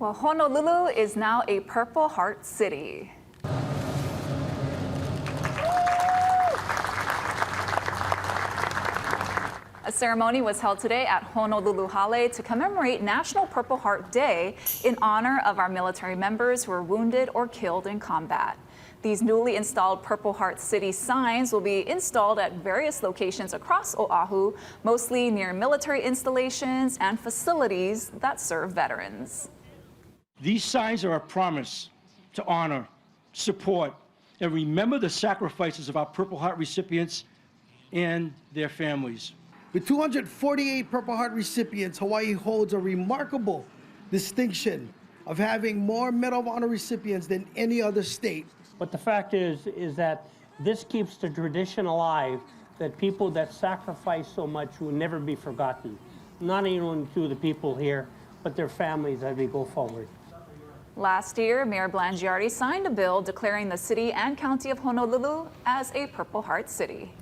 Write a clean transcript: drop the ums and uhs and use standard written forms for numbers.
Well, Honolulu is now a Purple Heart City. A ceremony was held today at Honolulu Hale to commemorate National Purple Heart Day in honor of our military members who were wounded or killed in combat. These newly installed Purple Heart City signs will be installed at various locations across Oahu, mostly near military installations and facilities that serve veterans. These signs are a promise to honor, support, and remember the sacrifices of our Purple Heart recipients and their families. With 248 Purple Heart recipients, Hawaii holds a remarkable distinction of having more Medal of Honor recipients than any other state. But the fact is that this keeps the tradition alive that people that sacrifice so much will never be forgotten. Not even to the people here, but their families as we go forward. Last year, Mayor Blangiardi signed a bill declaring the city and county of Honolulu as a Purple Heart City.